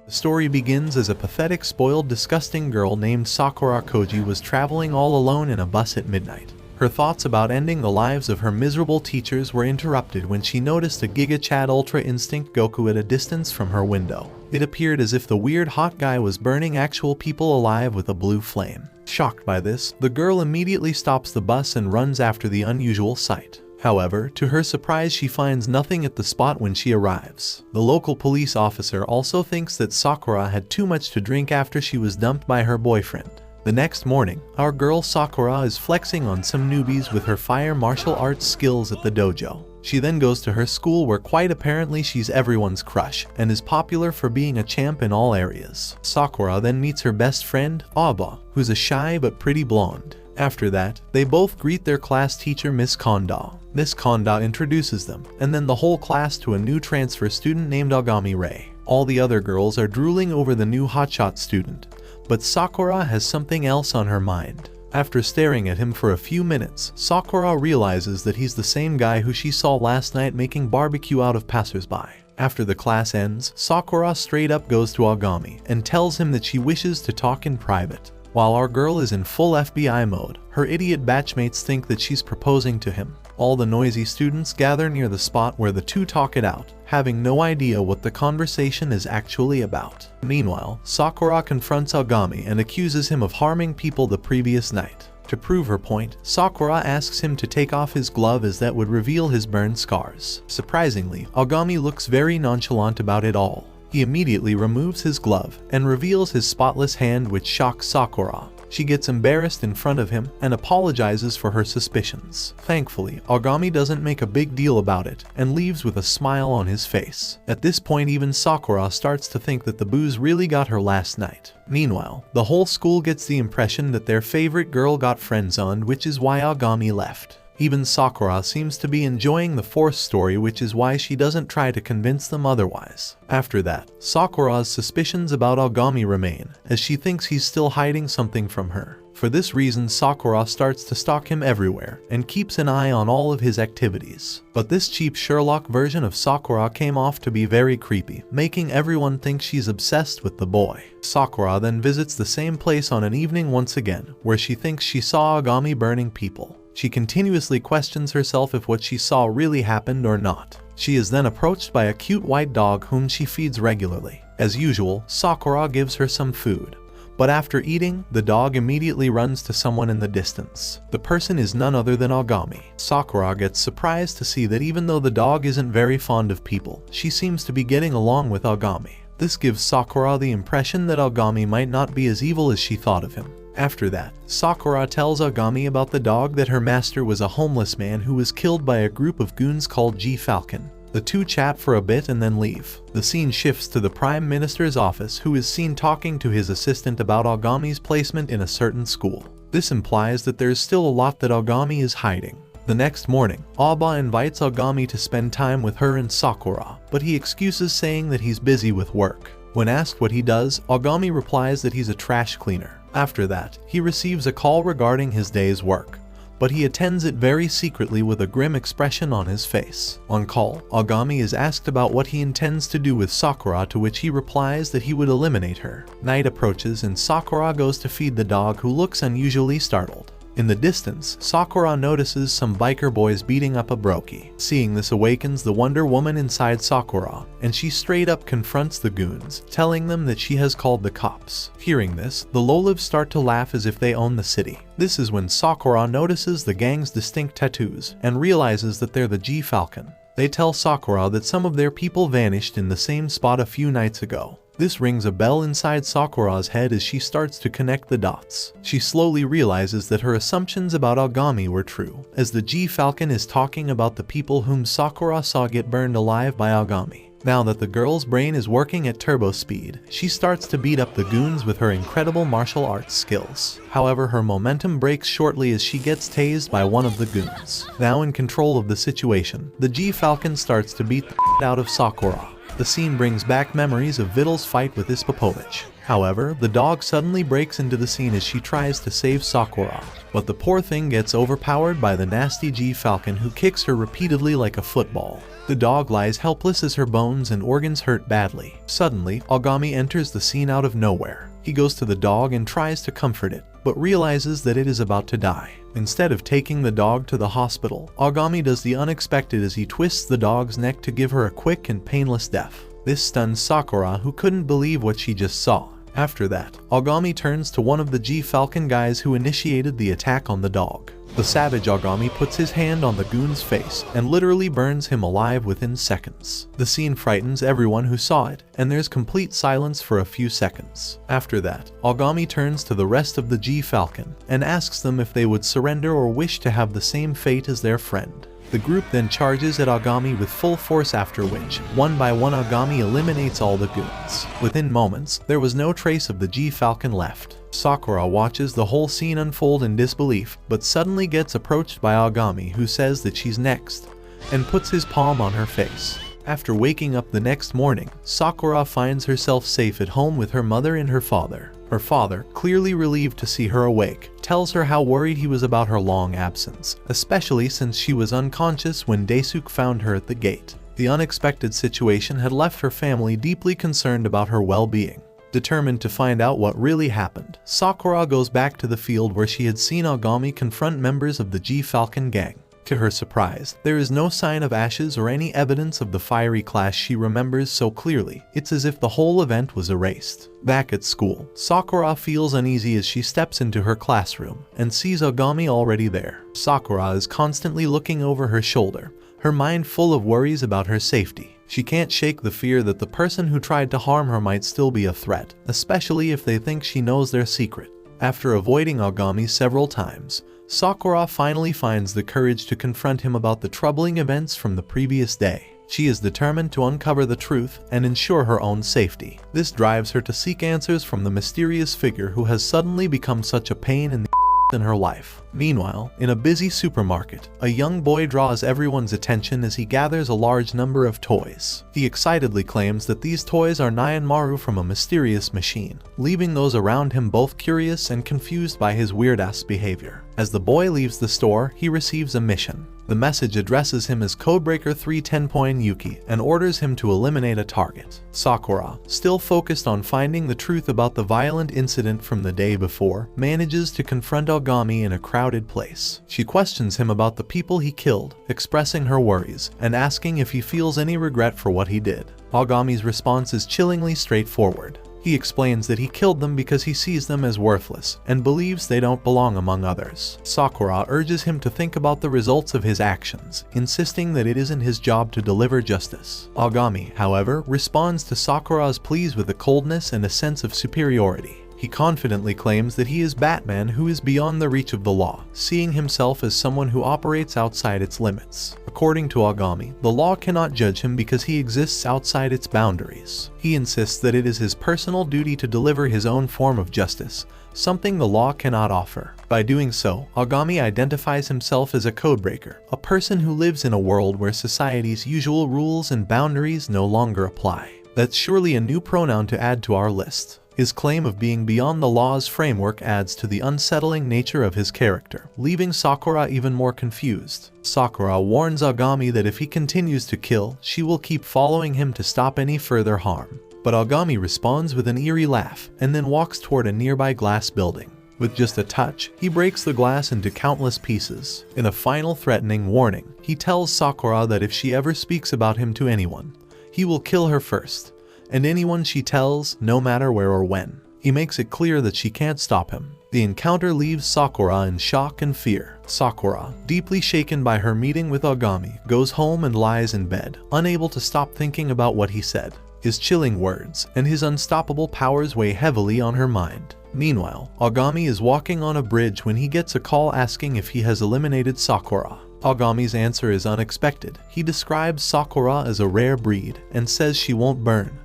The story begins as a pathetic, spoiled, disgusting girl named Sakura Koji was traveling all alone in a bus at midnight. Her thoughts about ending the lives of her miserable teachers were interrupted when she noticed a Giga Chad Ultra Instinct Goku at a distance from her window. It appeared as if the weird hot guy was burning actual people alive with a blue flame. Shocked by this, the girl immediately stops the bus and runs after the unusual sight. However, to her surprise, she finds nothing at the spot when she arrives. The local police officer also thinks that Sakura had too much to drink after she was dumped by her boyfriend. The next morning, our girl Sakura is flexing on some newbies with her fire martial arts skills at the dojo. She then goes to her school where quite apparently she's everyone's crush and is popular for being a champ in all areas. Sakura then meets her best friend, Aba, who's a shy but pretty blonde. After that, they both greet their class teacher Miss Kondo. Miss Kondo introduces them, and then the whole class to a new transfer student named Agami Rei. All the other girls are drooling over the new hotshot student, but Sakura has something else on her mind. After staring at him for a few minutes, Sakura realizes that he's the same guy who she saw last night making barbecue out of passersby. After the class ends, Sakura straight up goes to Agami and tells him that she wishes to talk in private. While our girl is in full FBI mode, her idiot batchmates think that she's proposing to him. All the noisy students gather near the spot where the two talk it out, having no idea what the conversation is actually about. Meanwhile, Sakura confronts Agami and accuses him of harming people the previous night. To prove her point, Sakura asks him to take off his glove as that would reveal his burn scars. Surprisingly, Agami looks very nonchalant about it all. He immediately removes his glove and reveals his spotless hand, which shocks Sakura. She gets embarrassed in front of him and apologizes for her suspicions. Thankfully, Agami doesn't make a big deal about it and leaves with a smile on his face. At this point, even Sakura starts to think that the booze really got her last night. Meanwhile, the whole school gets the impression that their favorite girl got friend-zoned, which is why Agami left. Even Sakura seems to be enjoying the force story, which is why she doesn't try to convince them otherwise. After that, Sakura's suspicions about Agami remain, as she thinks he's still hiding something from her. For this reason, Sakura starts to stalk him everywhere and keeps an eye on all of his activities. But this cheap Sherlock version of Sakura came off to be very creepy, making everyone think she's obsessed with the boy. Sakura then visits the same place on an evening once again, where she thinks she saw Agami burning people. She continuously questions herself if what she saw really happened or not. She is then approached by a cute white dog whom she feeds regularly. As usual, Sakura gives her some food. But after eating, the dog immediately runs to someone in the distance. The person is none other than Agami. Sakura gets surprised to see that even though the dog isn't very fond of people, she seems to be getting along with Agami. This gives Sakura the impression that Agami might not be as evil as she thought of him. After that, Sakura tells Agami about the dog that her master was a homeless man who was killed by a group of goons called G Falcon. The two chat for a bit and then leave. The scene shifts to the Prime Minister's office, who is seen talking to his assistant about Agami's placement in a certain school. This implies that there is still a lot that Agami is hiding. The next morning, Aba invites Agami to spend time with her and Sakura, but he excuses saying that he's busy with work. When asked what he does, Agami replies that he's a trash cleaner. After that, he receives a call regarding his day's work, but he attends it very secretly with a grim expression on his face. On call, Agami is asked about what he intends to do with Sakura, to which he replies that he would eliminate her. Night approaches and Sakura goes to feed the dog, who looks unusually startled. In the distance, Sakura notices some biker boys beating up a brokey. Seeing this awakens the Wonder Woman inside Sakura, and she straight up confronts the goons, telling them that she has called the cops. Hearing this, the Lolivs start to laugh as if they own the city. This is when Sakura notices the gang's distinct tattoos and realizes that they're the G Falcon. They tell Sakura that some of their people vanished in the same spot a few nights ago. This rings a bell inside Sakura's head as she starts to connect the dots. She slowly realizes that her assumptions about Agami were true, as the G Falcon is talking about the people whom Sakura saw get burned alive by Agami. Now that the girl's brain is working at turbo speed, she starts to beat up the goons with her incredible martial arts skills. However, her momentum breaks shortly as she gets tased by one of the goons. Now in control of the situation, the G Falcon starts to beat the out of Sakura. The scene brings back memories of Vidal's fight with Ispopovich. However, the dog suddenly breaks into the scene as she tries to save Sakura, but the poor thing gets overpowered by the nasty G-Falcon who kicks her repeatedly like a football. The dog lies helpless as her bones and organs hurt badly. Suddenly, Agami enters the scene out of nowhere. He goes to the dog and tries to comfort it, but realizes that it is about to die. Instead of taking the dog to the hospital, Agami does the unexpected as he twists the dog's neck to give her a quick and painless death. This stuns Sakura, who couldn't believe what she just saw. After that, Agami turns to one of the G-Falcon guys who initiated the attack on the dog. The savage Agami puts his hand on the goon's face and literally burns him alive within seconds. The scene frightens everyone who saw it, and there's complete silence for a few seconds. After that, Agami turns to the rest of the G-Falcon and asks them if they would surrender or wish to have the same fate as their friend. The group then charges at Agami with full force, after which, one by one, Agami eliminates all the goons. Within moments, there was no trace of the G-Falcon left. Sakura watches the whole scene unfold in disbelief, but suddenly gets approached by Agami, who says that she's next, and puts his palm on her face. After waking up the next morning, Sakura finds herself safe at home with her mother and her father. Her father, clearly relieved to see her awake, tells her how worried he was about her long absence, especially since she was unconscious when Daisuke found her at the gate. The unexpected situation had left her family deeply concerned about her well-being. Determined to find out what really happened, Sakura goes back to the field where she had seen Agami confront members of the G-Falcon gang. To her surprise, there is no sign of ashes or any evidence of the fiery clash she remembers so clearly. It's as if the whole event was erased. Back at school, Sakura feels uneasy as she steps into her classroom and sees Agami already there. Sakura is constantly looking over her shoulder, her mind full of worries about her safety. She can't shake the fear that the person who tried to harm her might still be a threat, especially if they think she knows their secret. After avoiding Agami several times, Sakura finally finds the courage to confront him about the troubling events from the previous day. She is determined to uncover the truth and ensure her own safety. This drives her to seek answers from the mysterious figure who has suddenly become such a pain in the in her life. Meanwhile, in a busy supermarket, a young boy draws everyone's attention as he gathers a large number of toys. He excitedly claims that these toys are Nyanmaru from a mysterious machine, leaving those around him both curious and confused by his weird-ass behavior. As the boy leaves the store, he receives a mission. The message addresses him as Codebreaker 310. Yuki and orders him to eliminate a target. Sakura, still focused on finding the truth about the violent incident from the day before, manages to confront Agami in a crowded place. She questions him about the people he killed, expressing her worries and asking if he feels any regret for what he did. Agami's response is chillingly straightforward. He explains that he killed them because he sees them as worthless and believes they don't belong among others. Sakura urges him to think about the results of his actions, insisting that it isn't his job to deliver justice. Agami, however, responds to Sakura's pleas with a coldness and a sense of superiority. He confidently claims that he is Batman who is beyond the reach of the law, seeing himself as someone who operates outside its limits. According to Agami, the law cannot judge him because he exists outside its boundaries. He insists that it is his personal duty to deliver his own form of justice, something the law cannot offer. By doing so, Agami identifies himself as a codebreaker, a person who lives in a world where society's usual rules and boundaries no longer apply. That's surely a new pronoun to add to our list. His claim of being beyond the law's framework adds to the unsettling nature of his character, leaving Sakura even more confused. Sakura warns Agami that if he continues to kill, she will keep following him to stop any further harm. But Agami responds with an eerie laugh and then walks toward a nearby glass building. With just a touch, he breaks the glass into countless pieces. In a final threatening warning, he tells Sakura that if she ever speaks about him to anyone, he will kill her first. And anyone she tells, no matter where or when. He makes it clear that she can't stop him. The encounter leaves Sakura in shock and fear. Sakura, deeply shaken by her meeting with Agami, goes home and lies in bed, unable to stop thinking about what he said. His chilling words and his unstoppable powers weigh heavily on her mind. Meanwhile, Agami is walking on a bridge when he gets a call asking if he has eliminated Sakura. Agami's answer is unexpected. He describes Sakura as a rare breed and says she won't burn,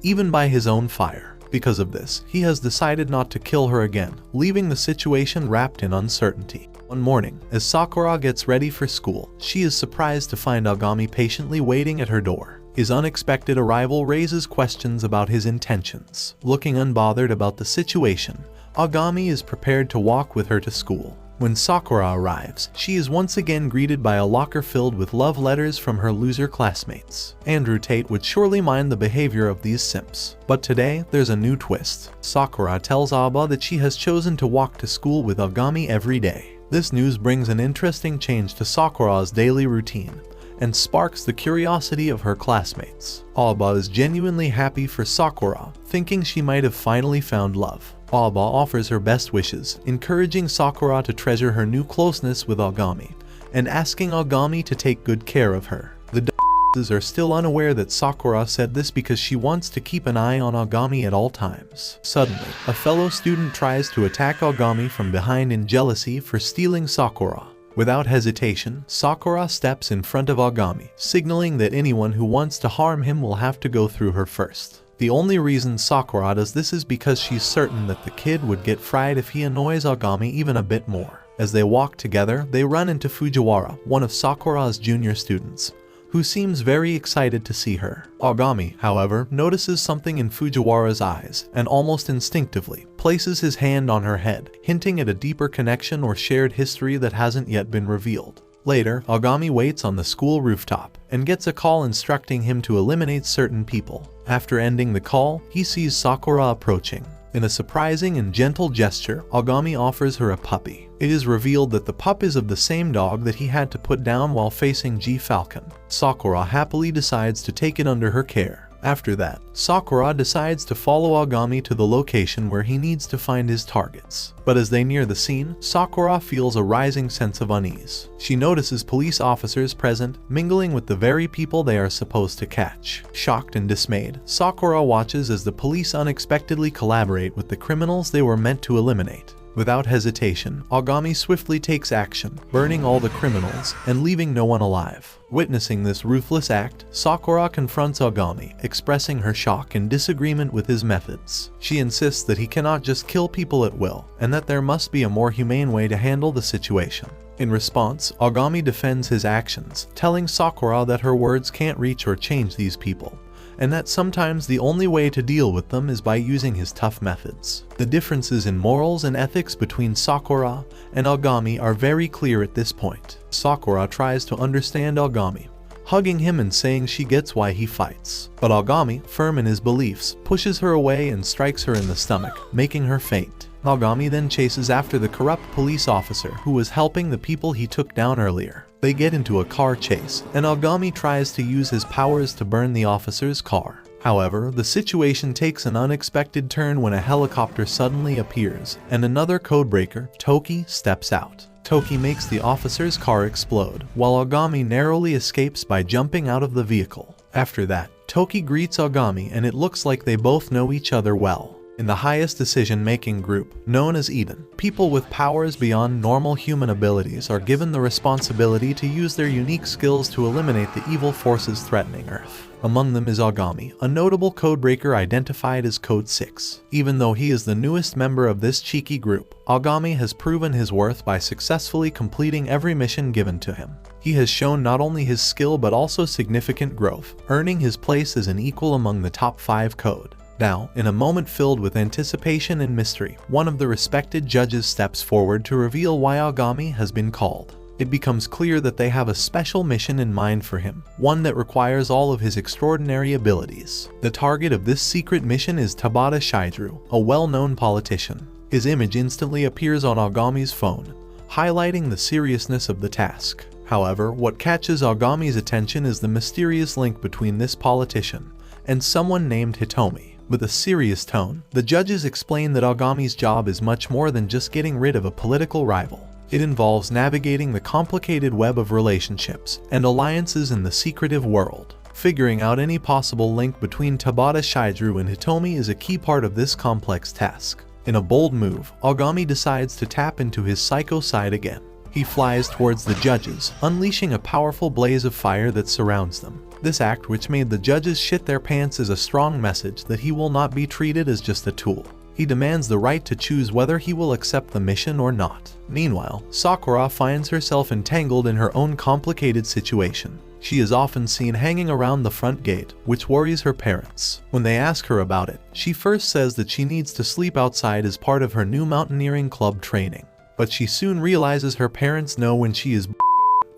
even by his own fire. Because of this, he has decided not to kill her again, leaving the situation wrapped in uncertainty. One morning, as Sakura gets ready for school, she is surprised to find Agami patiently waiting at her door. His unexpected arrival raises questions about his intentions. Looking unbothered about the situation, Agami is prepared to walk with her to school. When Sakura arrives, she is once again greeted by a locker filled with love letters from her loser classmates. Andrew Tate would surely mind the behavior of these simps. But today, there's a new twist. Sakura tells Aba that she has chosen to walk to school with Agami every day. This news brings an interesting change to Sakura's daily routine and sparks the curiosity of her classmates. Aba is genuinely happy for Sakura, thinking she might have finally found love. Aba offers her best wishes, encouraging Sakura to treasure her new closeness with Agami, and asking Agami to take good care of her. The d***s are still unaware that Sakura said this because she wants to keep an eye on Agami at all times. Suddenly, a fellow student tries to attack Agami from behind in jealousy for stealing Sakura. Without hesitation, Sakura steps in front of Agami, signaling that anyone who wants to harm him will have to go through her first. The only reason Sakura does this is because she's certain that the kid would get fried if he annoys Agami even a bit more. As they walk together, they run into Fujiwara, one of Sakura's junior students, who seems very excited to see her. Agami, however, notices something in Fujiwara's eyes and almost instinctively places his hand on her head, hinting at a deeper connection or shared history that hasn't yet been revealed. Later, Agami waits on the school rooftop and gets a call instructing him to eliminate certain people. After ending the call, he sees Sakura approaching. In a surprising and gentle gesture, Agami offers her a puppy. It is revealed that the pup is of the same dog that he had to put down while facing G Falcon. Sakura happily decides to take it under her care. After that, Sakura decides to follow Agami to the location where he needs to find his targets. But as they near the scene, Sakura feels a rising sense of unease. She notices police officers present, mingling with the very people they are supposed to catch. Shocked and dismayed, Sakura watches as the police unexpectedly collaborate with the criminals they were meant to eliminate. Without hesitation, Agami swiftly takes action, burning all the criminals and leaving no one alive. Witnessing this ruthless act, Sakura confronts Agami, expressing her shock and disagreement with his methods. She insists that he cannot just kill people at will, and that there must be a more humane way to handle the situation. In response, Agami defends his actions, telling Sakura that her words can't reach or change these people, and that sometimes the only way to deal with them is by using his tough methods. The differences in morals and ethics between Sakura and Agami are very clear at this point. Sakura tries to understand Agami, hugging him and saying she gets why he fights. But Agami, firm in his beliefs, pushes her away and strikes her in the stomach, making her faint. Agami then chases after the corrupt police officer who was helping the people he took down earlier. They get into a car chase, and Agami tries to use his powers to burn the officer's car. However, the situation takes an unexpected turn when a helicopter suddenly appears, and another codebreaker, Toki, steps out. Toki makes the officer's car explode, while Agami narrowly escapes by jumping out of the vehicle. After that, Toki greets Agami and it looks like they both know each other well. In the highest decision-making group, known as Eden, people with powers beyond normal human abilities are given the responsibility to use their unique skills to eliminate the evil forces threatening Earth. Among them is Agami, a notable codebreaker identified as Code 6. Even though he is the newest member of this cheeky group, Agami has proven his worth by successfully completing every mission given to him. He has shown not only his skill but also significant growth, earning his place as an equal among the top 5 code. Now, in a moment filled with anticipation and mystery, one of the respected judges steps forward to reveal why Agami has been called. It becomes clear that they have a special mission in mind for him, one that requires all of his extraordinary abilities. The target of this secret mission is Tabata Shidru, a well-known politician. His image instantly appears on Agami's phone, highlighting the seriousness of the task. However, what catches Agami's attention is the mysterious link between this politician and someone named Hitomi. With a serious tone, the judges explain that Agami's job is much more than just getting rid of a political rival. It involves navigating the complicated web of relationships and alliances in the secretive world. Figuring out any possible link between Tabata Shidru and Hitomi is a key part of this complex task. In a bold move, Agami decides to tap into his psycho side again. He flies towards the judges, unleashing a powerful blaze of fire that surrounds them. This act, which made the judges shit their pants, is a strong message that he will not be treated as just a tool. He demands the right to choose whether he will accept the mission or not. Meanwhile, Sakura finds herself entangled in her own complicated situation. She is often seen hanging around the front gate, which worries her parents. When they ask her about it, she first says that she needs to sleep outside as part of her new mountaineering club training. But she soon realizes her parents know when she is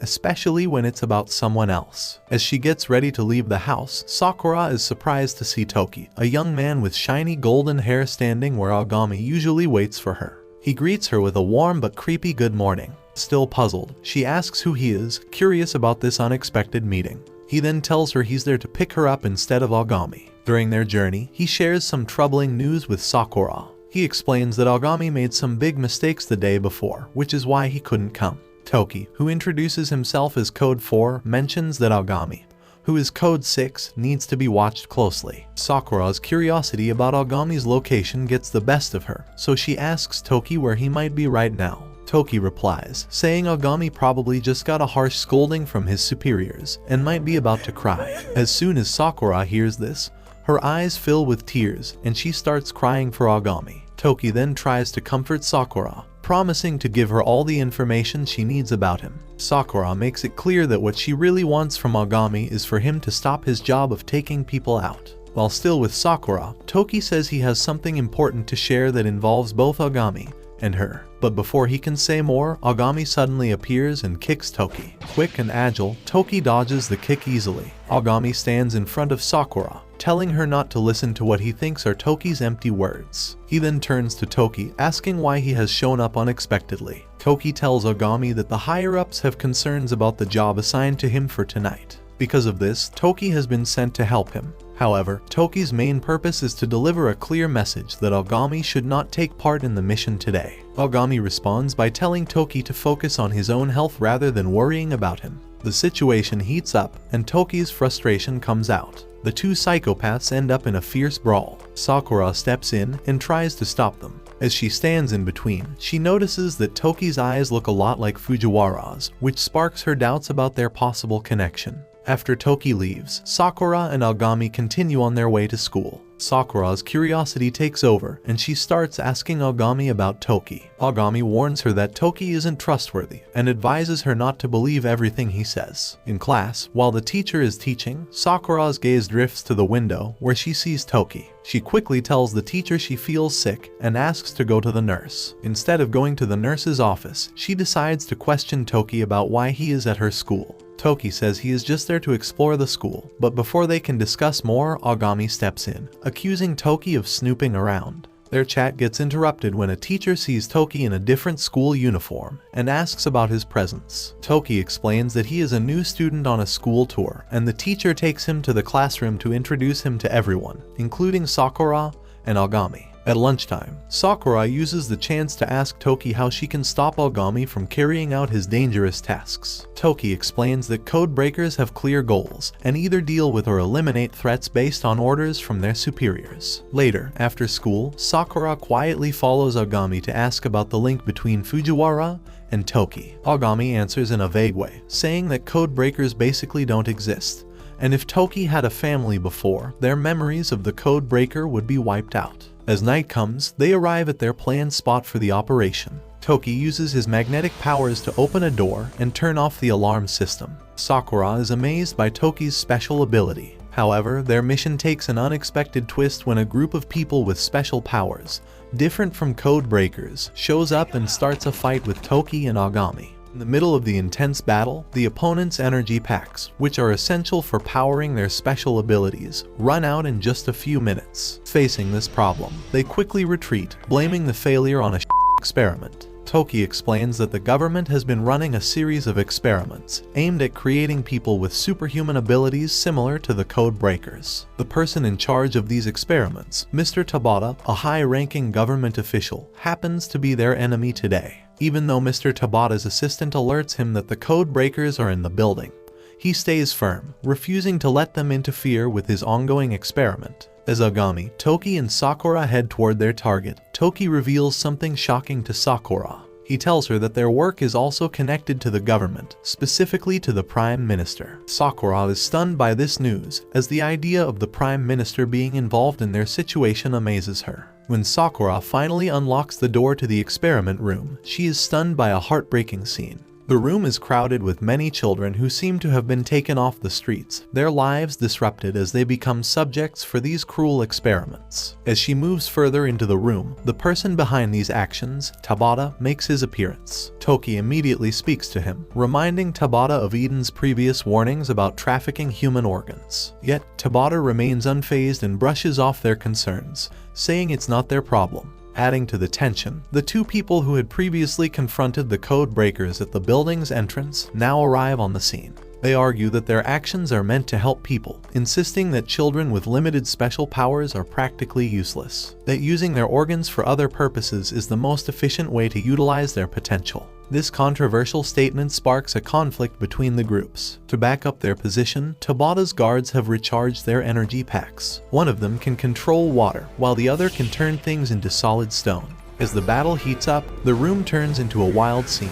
especially when it's about someone else. As she gets ready to leave the house, Sakura is surprised to see Toki, a young man with shiny golden hair standing where Agami usually waits for her. He greets her with a warm but creepy good morning. Still puzzled, she asks who he is, curious about this unexpected meeting. He then tells her he's there to pick her up instead of Agami. During their journey, he shares some troubling news with Sakura. He explains that Agami made some big mistakes the day before, which is why he couldn't come. Toki, who introduces himself as Code 4, mentions that Agami, who is Code 6, needs to be watched closely. Sakura's curiosity about Agami's location gets the best of her, so she asks Toki where he might be right now. Toki replies, saying Agami probably just got a harsh scolding from his superiors and might be about to cry. As soon as Sakura hears this, her eyes fill with tears and she starts crying for Agami. Toki then tries to comfort Sakura, promising to give her all the information she needs about him. Sakura makes it clear that what she really wants from Agami is for him to stop his job of taking people out. While still with Sakura, Toki says he has something important to share that involves both Agami and her. But before he can say more, Agami suddenly appears and kicks Toki. Quick and agile, Toki dodges the kick easily. Agami stands in front of Sakura, telling her not to listen to what he thinks are Toki's empty words. He then turns to Toki, asking why he has shown up unexpectedly. Toki tells Agami that the higher-ups have concerns about the job assigned to him for tonight. Because of this, Toki has been sent to help him. However, Toki's main purpose is to deliver a clear message that Agami should not take part in the mission today. Agami responds by telling Toki to focus on his own health rather than worrying about him. The situation heats up, and Toki's frustration comes out. The two psychopaths end up in a fierce brawl. Sakura steps in and tries to stop them. As she stands in between, she notices that Toki's eyes look a lot like Fujiwara's, which sparks her doubts about their possible connection. After Toki leaves, Sakura and Agami continue on their way to school. Sakura's curiosity takes over, and she starts asking Agami about Toki. Agami warns her that Toki isn't trustworthy and advises her not to believe everything he says. In class, while the teacher is teaching, Sakura's gaze drifts to the window where she sees Toki. She quickly tells the teacher she feels sick and asks to go to the nurse. Instead of going to the nurse's office, she decides to question Toki about why he is at her school. Toki says he is just there to explore the school, but before they can discuss more, Agami steps in, accusing Toki of snooping around. Their chat gets interrupted when a teacher sees Toki in a different school uniform and asks about his presence. Toki explains that he is a new student on a school tour, and the teacher takes him to the classroom to introduce him to everyone, including Sakura and Agami. At lunchtime, Sakura uses the chance to ask Toki how she can stop Agami from carrying out his dangerous tasks. Toki explains that code breakers have clear goals and either deal with or eliminate threats based on orders from their superiors. Later, after school, Sakura quietly follows Agami to ask about the link between Fujiwara and Toki. Agami answers in a vague way, saying that code breakers basically don't exist, and if Toki had a family before, their memories of the code breaker would be wiped out. As night comes, they arrive at their planned spot for the operation. Toki uses his magnetic powers to open a door and turn off the alarm system. Sakura is amazed by Toki's special ability. However, their mission takes an unexpected twist when a group of people with special powers, different from code breakers, shows up and starts a fight with Toki and Agami. In the middle of the intense battle, the opponent's energy packs, which are essential for powering their special abilities, run out in just a few minutes. Facing this problem, they quickly retreat, blaming the failure on a experiment. Toki explains that the government has been running a series of experiments aimed at creating people with superhuman abilities similar to the code breakers. The person in charge of these experiments, Mr. Tabata, a high-ranking government official, happens to be their enemy today. Even though Mr. Tabata's assistant alerts him that the code breakers are in the building, he stays firm, refusing to let them interfere with his ongoing experiment. As Agami, Toki, and Sakura head toward their target, Toki reveals something shocking to Sakura. He tells her that their work is also connected to the government, specifically to the Prime Minister. Sakura is stunned by this news, as the idea of the Prime Minister being involved in their situation amazes her. When Sakura finally unlocks the door to the experiment room, she is stunned by a heartbreaking scene. The room is crowded with many children who seem to have been taken off the streets, their lives disrupted as they become subjects for these cruel experiments. As she moves further into the room, the person behind these actions, Tabata, makes his appearance. Toki immediately speaks to him, reminding Tabata of Eden's previous warnings about trafficking human organs. Yet, Tabata remains unfazed and brushes off their concerns, saying it's not their problem. Adding to the tension, the two people who had previously confronted the code breakers at the building's entrance now arrive on the scene. They argue that their actions are meant to help people, insisting that children with limited special powers are practically useless, that using their organs for other purposes is the most efficient way to utilize their potential. This controversial statement sparks a conflict between the groups. To back up their position, Tabata's guards have recharged their energy packs. One of them can control water, while the other can turn things into solid stone. As the battle heats up, the room turns into a wild scene,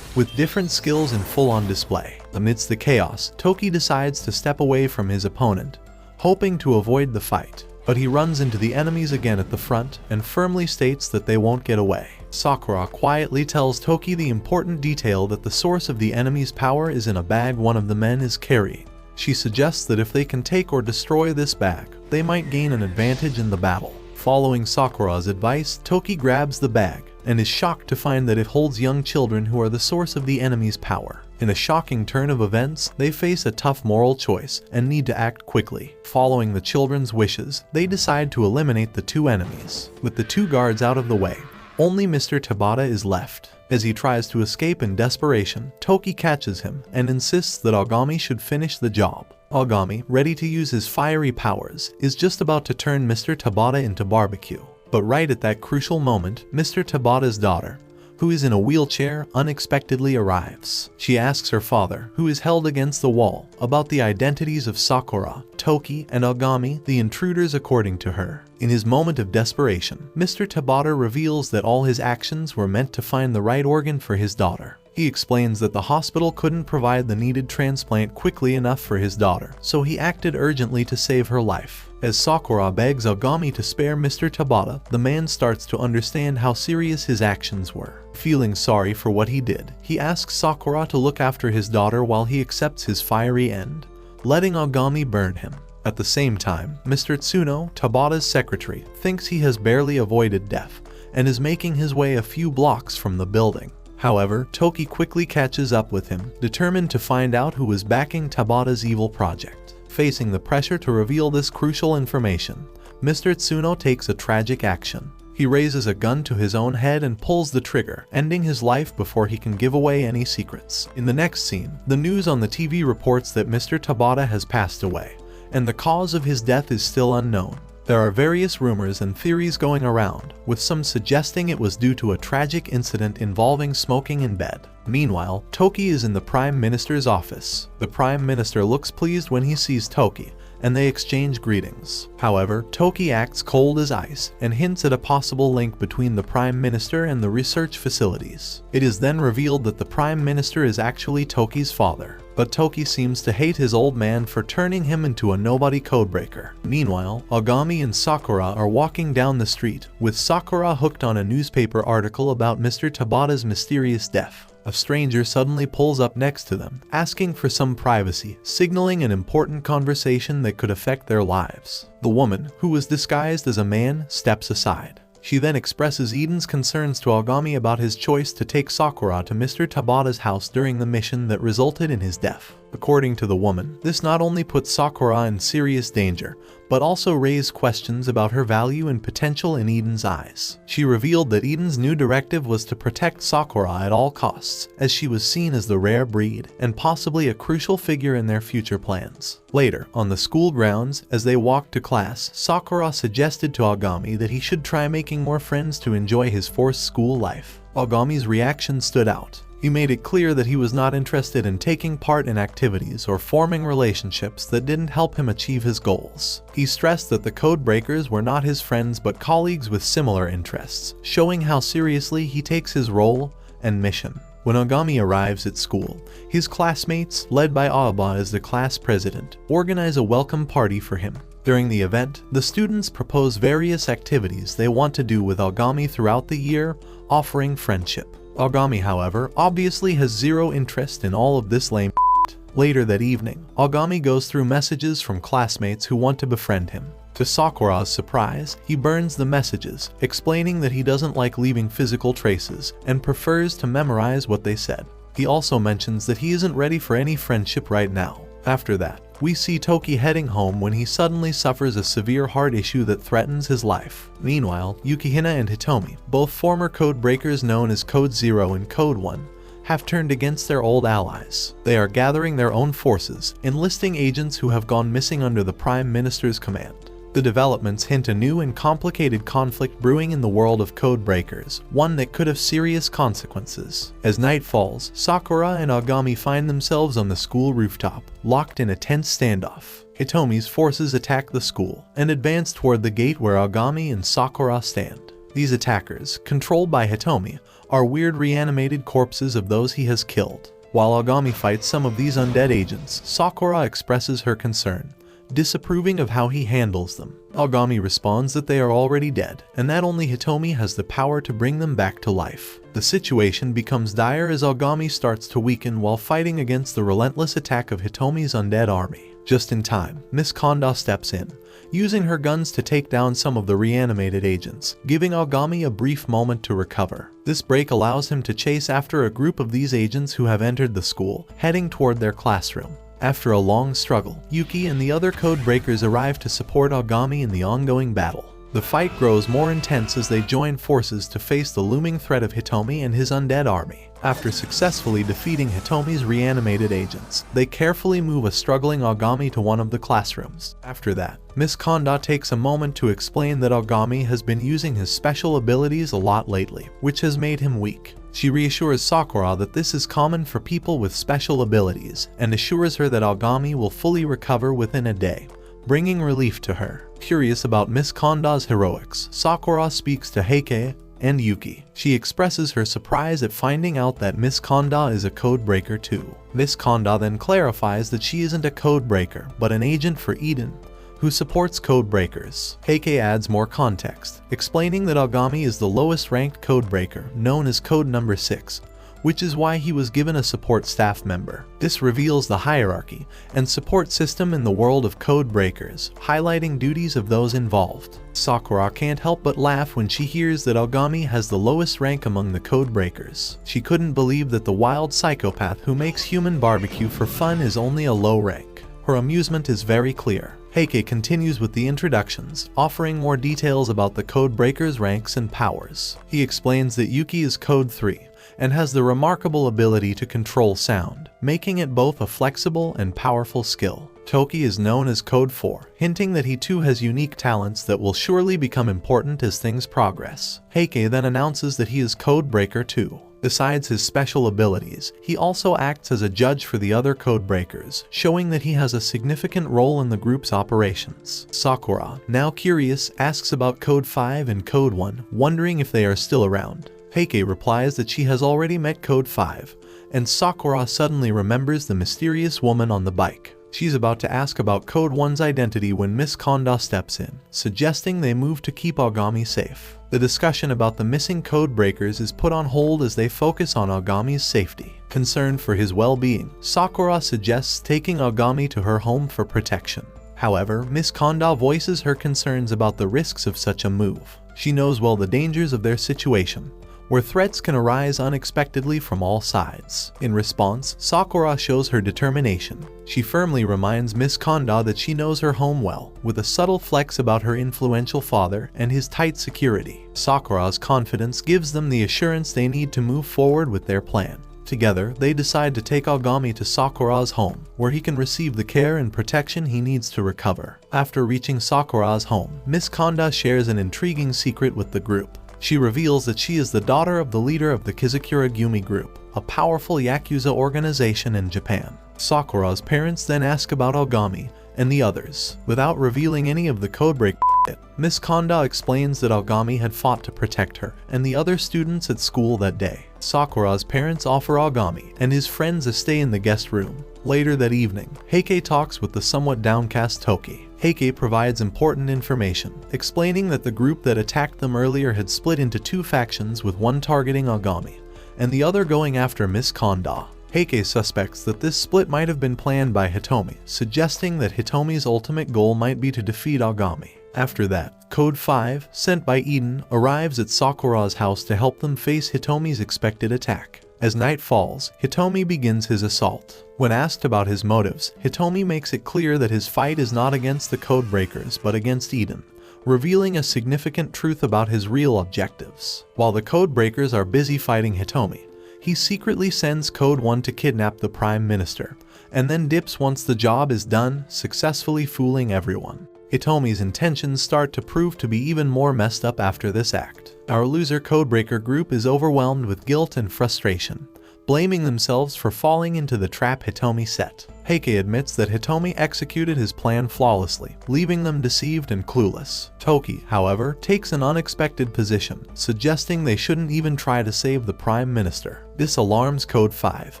with different skills in full-on display. Amidst the chaos, Toki decides to step away from his opponent, hoping to avoid the fight. But he runs into the enemies again at the front and firmly states that they won't get away. Sakura quietly tells Toki the important detail that the source of the enemy's power is in a bag one of the men is carrying. She suggests that if they can take or destroy this bag, they might gain an advantage in the battle. Following Sakura's advice, Toki grabs the bag and is shocked to find that it holds young children who are the source of the enemy's power. In a shocking turn of events, they face a tough moral choice and need to act quickly. Following the children's wishes, they decide to eliminate the two enemies. With the two guards out of the way, only Mr. Tabata is left. As he tries to escape in desperation, Toki catches him and insists that Agami should finish the job. Agami, ready to use his fiery powers, is just about to turn Mr. Tabata into barbecue. But right at that crucial moment, Mr. Tabata's daughter, who is in a wheelchair, unexpectedly arrives. She asks her father, who is held against the wall, about the identities of Sakura, Toki, and Agami, the intruders according to her. In his moment of desperation, Mr. Tabata reveals that all his actions were meant to find the right organ for his daughter. He explains that the hospital couldn't provide the needed transplant quickly enough for his daughter, so he acted urgently to save her life. As Sakura begs Agami to spare Mr. Tabata, the man starts to understand how serious his actions were. Feeling sorry for what he did, he asks Sakura to look after his daughter while he accepts his fiery end, letting Agami burn him. At the same time, Mr. Tsuno, Tabata's secretary, thinks he has barely avoided death and is making his way a few blocks from the building. However, Toki quickly catches up with him, determined to find out who was backing Tabata's evil project. Facing the pressure to reveal this crucial information, Mr. Tsuno takes a tragic action. He raises a gun to his own head and pulls the trigger, ending his life before he can give away any secrets. In the next scene, the news on the TV reports that Mr. Tabata has passed away, and the cause of his death is still unknown. There are various rumors and theories going around, with some suggesting it was due to a tragic incident involving smoking in bed. Meanwhile, Toki is in the Prime Minister's office. The Prime Minister looks pleased when he sees Toki, and they exchange greetings. However, Toki acts cold as ice and hints at a possible link between the Prime Minister and the research facilities. It is then revealed that the Prime Minister is actually Toki's father, but Toki seems to hate his old man for turning him into a nobody codebreaker. Meanwhile, Agami and Sakura are walking down the street, with Sakura hooked on a newspaper article about Mr. Tabata's mysterious death. A stranger suddenly pulls up next to them, asking for some privacy, signaling an important conversation that could affect their lives. The woman, who was disguised as a man, steps aside. She then expresses Eden's concerns to Agami about his choice to take Sakura to Mr. Tabata's house during the mission that resulted in his death. According to the woman, this not only puts Sakura in serious danger, but also raised questions about her value and potential in Eden's eyes. She revealed that Eden's new directive was to protect Sakura at all costs, as she was seen as the rare breed, and possibly a crucial figure in their future plans. Later, on the school grounds, as they walked to class, Sakura suggested to Agami that he should try making more friends to enjoy his forced school life. Agami's reaction stood out. He made it clear that he was not interested in taking part in activities or forming relationships that didn't help him achieve his goals. He stressed that the code breakers were not his friends but colleagues with similar interests, showing how seriously he takes his role and mission. When Agami arrives at school, his classmates, led by Aoba as the class president, organize a welcome party for him. During the event, the students propose various activities they want to do with Agami throughout the year, offering friendship. Agami, however, obviously has zero interest in all of this lame shit. Later that evening, Agami goes through messages from classmates who want to befriend him. To Sakura's surprise, he burns the messages, explaining that he doesn't like leaving physical traces and prefers to memorize what they said. He also mentions that he isn't ready for any friendship right now. After that, we see Toki heading home when he suddenly suffers a severe heart issue that threatens his life. Meanwhile, Yukihina and Hitomi, both former code breakers known as Code 0 and Code 1, have turned against their old allies. They are gathering their own forces, enlisting agents who have gone missing under the Prime Minister's command. The developments hint a new and complicated conflict brewing in the world of code breakers, one that could have serious consequences. As night falls, Sakura and Agami find themselves on the school rooftop, locked in a tense standoff. Hitomi's forces attack the school and advance toward the gate where Agami and Sakura stand. These attackers, controlled by Hitomi, are weird reanimated corpses of those he has killed. While Agami fights some of these undead agents, Sakura expresses her concern, disapproving of how he handles them. Agami responds that they are already dead, and that only Hitomi has the power to bring them back to life. The situation becomes dire as Agami starts to weaken while fighting against the relentless attack of Hitomi's undead army. Just in time, Miss Kondo steps in, using her guns to take down some of the reanimated agents, giving Agami a brief moment to recover. This break allows him to chase after a group of these agents who have entered the school, heading toward their classroom. After a long struggle, Yuki and the other code breakers arrive to support Agami in the ongoing battle. The fight grows more intense as they join forces to face the looming threat of Hitomi and his undead army. After successfully defeating Hitomi's reanimated agents, they carefully move a struggling Agami to one of the classrooms. After that, Miss Kondo takes a moment to explain that Agami has been using his special abilities a lot lately, which has made him weak. She reassures Sakura that this is common for people with special abilities, and assures her that Agami will fully recover within a day, bringing relief to her. Curious about Miss Kondo's heroics, Sakura speaks to Heike and Yuki. She expresses her surprise at finding out that Miss Kondo is a code breaker too. Miss Kondo then clarifies that she isn't a code breaker, but an agent for Eden, who supports code breakers. Heike adds more context, explaining that Agami is the lowest ranked code breaker, known as code number 6, which is why he was given a support staff member. This reveals the hierarchy and support system in the world of code breakers, highlighting duties of those involved. Sakura can't help but laugh when she hears that Agami has the lowest rank among the code breakers. She couldn't believe that the wild psychopath who makes human barbecue for fun is only a low rank. Her amusement is very clear. Heike continues with the introductions, offering more details about the code breakers' ranks and powers. He explains that Yuki is code 3, and has the remarkable ability to control sound, making it both a flexible and powerful skill. Toki is known as Code 4, hinting that he too has unique talents that will surely become important as things progress. Heike then announces that he is Code Breaker 2. Besides his special abilities, he also acts as a judge for the other code breakers, showing that he has a significant role in the group's operations. Sakura, now curious, asks about Code 5 and Code 1, wondering if they are still around. Heike replies that she has already met Code 5, and Sakura suddenly remembers the mysterious woman on the bike. She's about to ask about Code 1's identity when Miss Kondo steps in, suggesting they move to keep Agami safe. The discussion about the missing code breakers is put on hold as they focus on Agami's safety. Concerned for his well-being, Sakura suggests taking Agami to her home for protection. However, Miss Kondo voices her concerns about the risks of such a move. She knows well the dangers of their situation, where threats can arise unexpectedly from all sides. In response, Sakura shows her determination. She firmly reminds Miss Kondo that she knows her home well, with a subtle flex about her influential father and his tight security. Sakura's confidence gives them the assurance they need to move forward with their plan. Together, they decide to take Agami to Sakura's home, where he can receive the care and protection he needs to recover. After reaching Sakura's home, Miss Kondo shares an intriguing secret with the group. She reveals that she is the daughter of the leader of the Kizakura Gumi group, a powerful Yakuza organization in Japan. Sakura's parents then ask about Agami and the others. Without revealing any of the codebreak shit, Miss Kondo explains that Agami had fought to protect her and the other students at school that day. Sakura's parents offer Agami and his friends a stay in the guest room. Later that evening, Heike talks with the somewhat downcast Toki. Heike provides important information, explaining that the group that attacked them earlier had split into two factions, with one targeting Agami and the other going after Miss Kondo. Heike suspects that this split might have been planned by Hitomi, suggesting that Hitomi's ultimate goal might be to defeat Agami. After that, Code 5, sent by Eden, arrives at Sakura's house to help them face Hitomi's expected attack. As night falls, Hitomi begins his assault. When asked about his motives, Hitomi makes it clear that his fight is not against the Code Breakers but against Eden, revealing a significant truth about his real objectives. While the Code Breakers are busy fighting Hitomi, he secretly sends Code 1 to kidnap the Prime Minister, and then dips once the job is done, successfully fooling everyone. Hitomi's intentions start to prove to be even more messed up after this act. Our loser Codebreaker group is overwhelmed with guilt and frustration, blaming themselves for falling into the trap Hitomi set. Heike admits that Hitomi executed his plan flawlessly, leaving them deceived and clueless. Toki, however, takes an unexpected position, suggesting they shouldn't even try to save the Prime Minister. This alarms Code 5,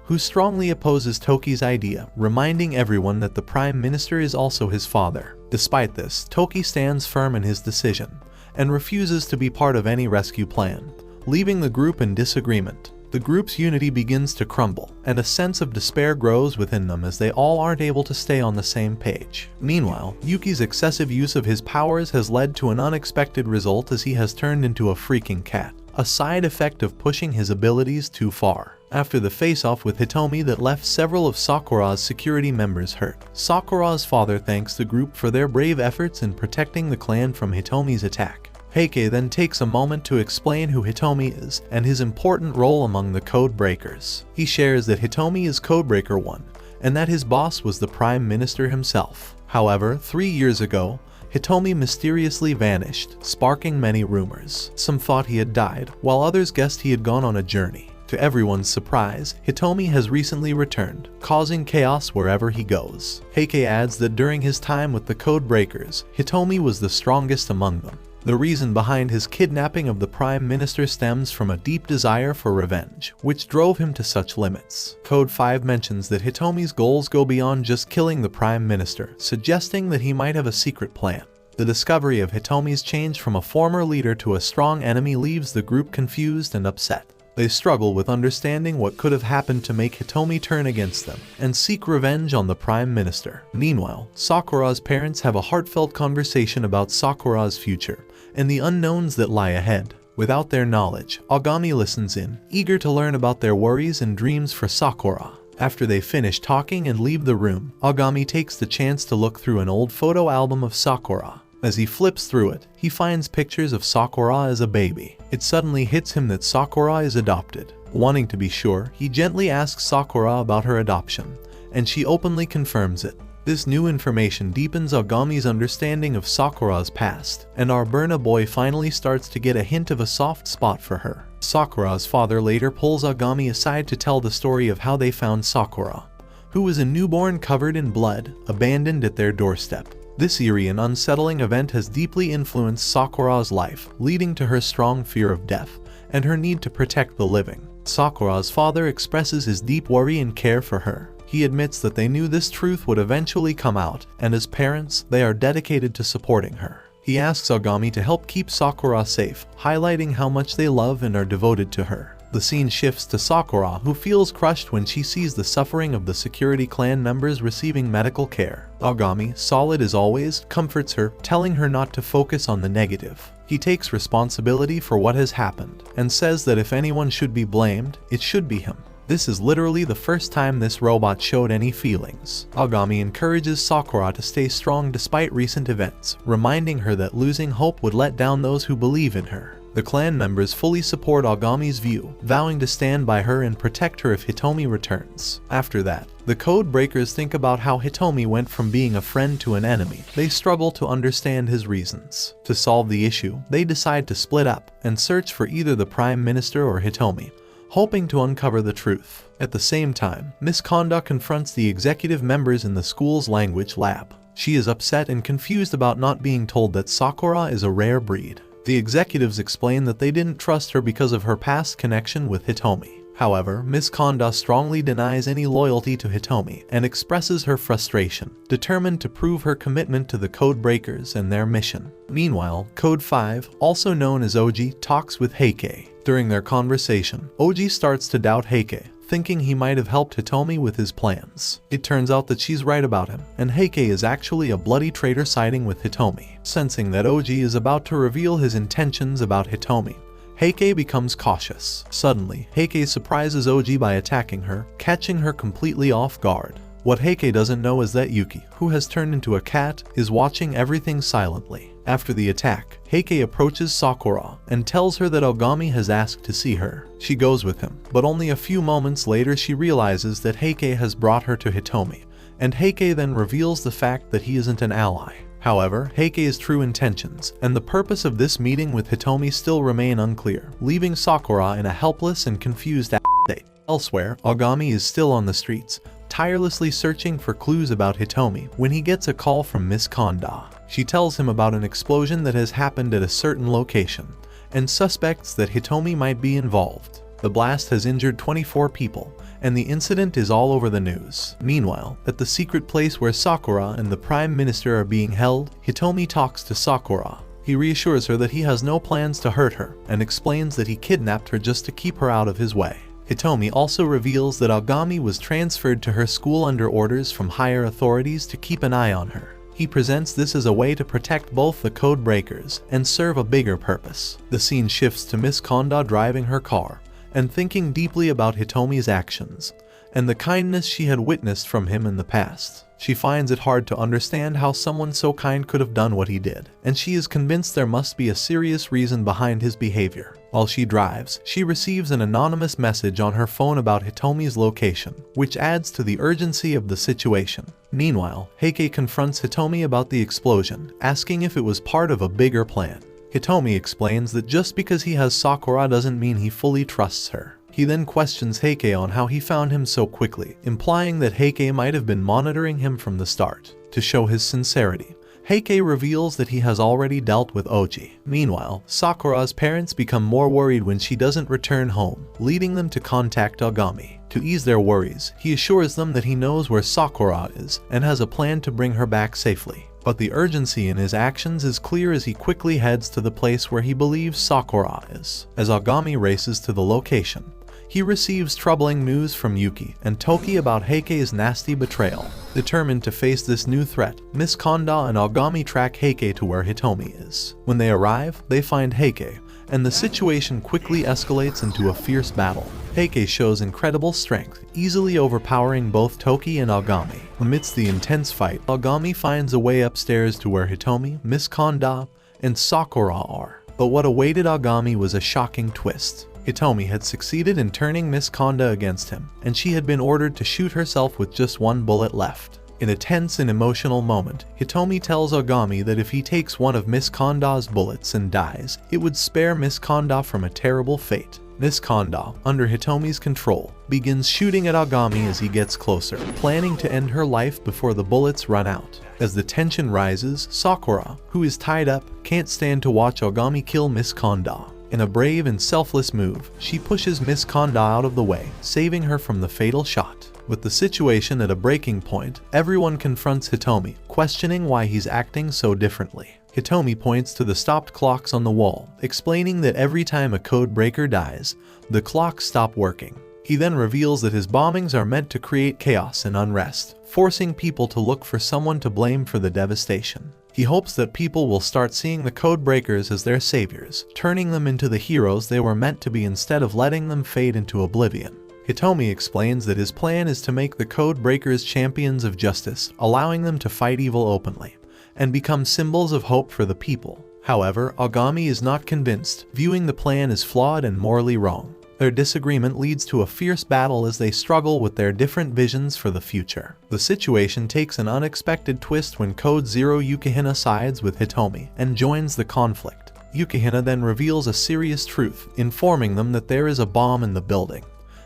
who strongly opposes Toki's idea, reminding everyone that the Prime Minister is also his father. Despite this, Toki stands firm in his decision, and refuses to be part of any rescue plan, leaving the group in disagreement. The group's unity begins to crumble, and a sense of despair grows within them as they all aren't able to stay on the same page. Meanwhile, Yuki's excessive use of his powers has led to an unexpected result as he has turned into a freaking cat, a side effect of pushing his abilities too far. After the face-off with Hitomi that left several of Sakura's security members hurt, Sakura's father thanks the group for their brave efforts in protecting the clan from Hitomi's attack. Heike then takes a moment to explain who Hitomi is and his important role among the Code Breakers. He shares that Hitomi is Codebreaker 1 and that his boss was the Prime Minister himself. However, 3 years ago, Hitomi mysteriously vanished, sparking many rumors. Some thought he had died, while others guessed he had gone on a journey. To everyone's surprise, Hitomi has recently returned, causing chaos wherever he goes. Heike adds that during his time with the Code Breakers, Hitomi was the strongest among them. The reason behind his kidnapping of the Prime Minister stems from a deep desire for revenge, which drove him to such limits. Code 5 mentions that Hitomi's goals go beyond just killing the Prime Minister, suggesting that he might have a secret plan. The discovery of Hitomi's change from a former leader to a strong enemy leaves the group confused and upset. They struggle with understanding what could have happened to make Hitomi turn against them, and seek revenge on the Prime Minister. Meanwhile, Sakura's parents have a heartfelt conversation about Sakura's future, and the unknowns that lie ahead. Without their knowledge, Agami listens in, eager to learn about their worries and dreams for Sakura. After they finish talking and leave the room, Agami takes the chance to look through an old photo album of Sakura. As he flips through it, he finds pictures of Sakura as a baby. It suddenly hits him that Sakura is adopted. Wanting to be sure, he gently asks Sakura about her adoption, and she openly confirms it. This new information deepens Agami's understanding of Sakura's past, and our Burna boy finally starts to get a hint of a soft spot for her. Sakura's father later pulls Agami aside to tell the story of how they found Sakura, who was a newborn covered in blood, abandoned at their doorstep. This eerie and unsettling event has deeply influenced Sakura's life, leading to her strong fear of death and her need to protect the living. Sakura's father expresses his deep worry and care for her. He admits that they knew this truth would eventually come out, and as parents, they are dedicated to supporting her. He asks Agami to help keep Sakura safe, highlighting how much they love and are devoted to her. The scene shifts to Sakura, who feels crushed when she sees the suffering of the security clan members receiving medical care. Agami, solid as always, comforts her, telling her not to focus on the negative. He takes responsibility for what has happened, and says that if anyone should be blamed, it should be him. This is literally the first time this robot showed any feelings. Agami encourages Sakura to stay strong despite recent events, reminding her that losing hope would let down those who believe in her. The clan members fully support Agami's view, vowing to stand by her and protect her if Hitomi returns. After that, the Code Breakers think about how Hitomi went from being a friend to an enemy. They struggle to understand his reasons. To solve the issue, they decide to split up and search for either the Prime Minister or Hitomi, hoping to uncover the truth. At the same time, Miss Kondo confronts the executive members in the school's language lab. She is upset and confused about not being told that Sakura is a rare breed. The executives explain that they didn't trust her because of her past connection with Hitomi. However, Miss Kondo strongly denies any loyalty to Hitomi and expresses her frustration, determined to prove her commitment to the Code Breakers and their mission. Meanwhile, Code 5, also known as Oji, talks with Heike, During their conversation, Oji starts to doubt Heike, thinking he might have helped Hitomi with his plans. It turns out that she's right about him, and Heike is actually a bloody traitor siding with Hitomi. Sensing that Oji is about to reveal his intentions about Hitomi, Heike becomes cautious. Suddenly, Heike surprises Oji by attacking her, catching her completely off guard. What Heike doesn't know is that Yuki, who has turned into a cat, is watching everything silently. After the attack, Heike approaches Sakura and tells her that Ogami has asked to see her. She goes with him, but only a few moments later she realizes that Heike has brought her to Hitomi, and Heike then reveals the fact that he isn't an ally. However, Heike's true intentions and the purpose of this meeting with Hitomi still remain unclear, leaving Sakura in a helpless and confused state. Elsewhere, Ogami is still on the streets, tirelessly searching for clues about Hitomi when he gets a call from Miss Konda. She tells him about an explosion that has happened at a certain location, and suspects that Hitomi might be involved. The blast has injured 24 people, and the incident is all over the news. Meanwhile, at the secret place where Sakura and the Prime Minister are being held, Hitomi talks to Sakura. He reassures her that he has no plans to hurt her, and explains that he kidnapped her just to keep her out of his way. Hitomi also reveals that Ogami was transferred to her school under orders from higher authorities to keep an eye on her. He presents this as a way to protect both the code breakers and serve a bigger purpose. The scene shifts to Miss Konda driving her car and thinking deeply about Hitomi's actions and the kindness she had witnessed from him in the past. She finds it hard to understand how someone so kind could have done what he did, and she is convinced there must be a serious reason behind his behavior. While she drives, she receives an anonymous message on her phone about Hitomi's location, which adds to the urgency of the situation. Meanwhile, Heike confronts Hitomi about the explosion, asking if it was part of a bigger plan. Hitomi explains that just because he has Sakura doesn't mean he fully trusts her. He then questions Heike on how he found him so quickly, implying that Heike might have been monitoring him from the start. To show his sincerity, Heike reveals that he has already dealt with Oji. Meanwhile, Sakura's parents become more worried when she doesn't return home, leading them to contact Ogami. To ease their worries, he assures them that he knows where Sakura is and has a plan to bring her back safely. But the urgency in his actions is clear as he quickly heads to the place where he believes Sakura is. As Ogami races to the location, he receives troubling news from Yuki and Toki about Heike's nasty betrayal. Determined to face this new threat, Miss Konda and Ogami track Heike to where Hitomi is. When they arrive, they find Heike, and the situation quickly escalates into a fierce battle. Heike shows incredible strength, easily overpowering both Toki and Ogami. Amidst the intense fight, Ogami finds a way upstairs to where Hitomi, Miss Konda, and Sakura are. But what awaited Ogami was a shocking twist. Hitomi had succeeded in turning Miss Konda against him, and she had been ordered to shoot herself with just one bullet left. In a tense and emotional moment, Hitomi tells Ogami that if he takes one of Miss Konda's bullets and dies, it would spare Miss Konda from a terrible fate. Miss Konda, under Hitomi's control, begins shooting at Ogami as he gets closer, planning to end her life before the bullets run out. As the tension rises, Sakura, who is tied up, can't stand to watch Ogami kill Miss Konda. In a brave and selfless move, she pushes Miss Konda out of the way, saving her from the fatal shot. With the situation at a breaking point, everyone confronts Hitomi, questioning why he's acting so differently. Hitomi points to the stopped clocks on the wall, explaining that every time a code breaker dies, the clocks stop working. He then reveals that his bombings are meant to create chaos and unrest, forcing people to look for someone to blame for the devastation. He hopes that people will start seeing the code breakers as their saviors, turning them into the heroes they were meant to be instead of letting them fade into oblivion. Hitomi explains that his plan is to make the code breakers champions of justice, allowing them to fight evil openly, and become symbols of hope for the people. However, Ogami is not convinced, viewing the plan as flawed and morally wrong. Their disagreement leads to a fierce battle as they struggle with their different visions for the future. The situation takes an unexpected twist when Code Zero Yukihina sides with Hitomi and joins the conflict. Yukihina then reveals a serious truth, informing them that there is a bomb in the building,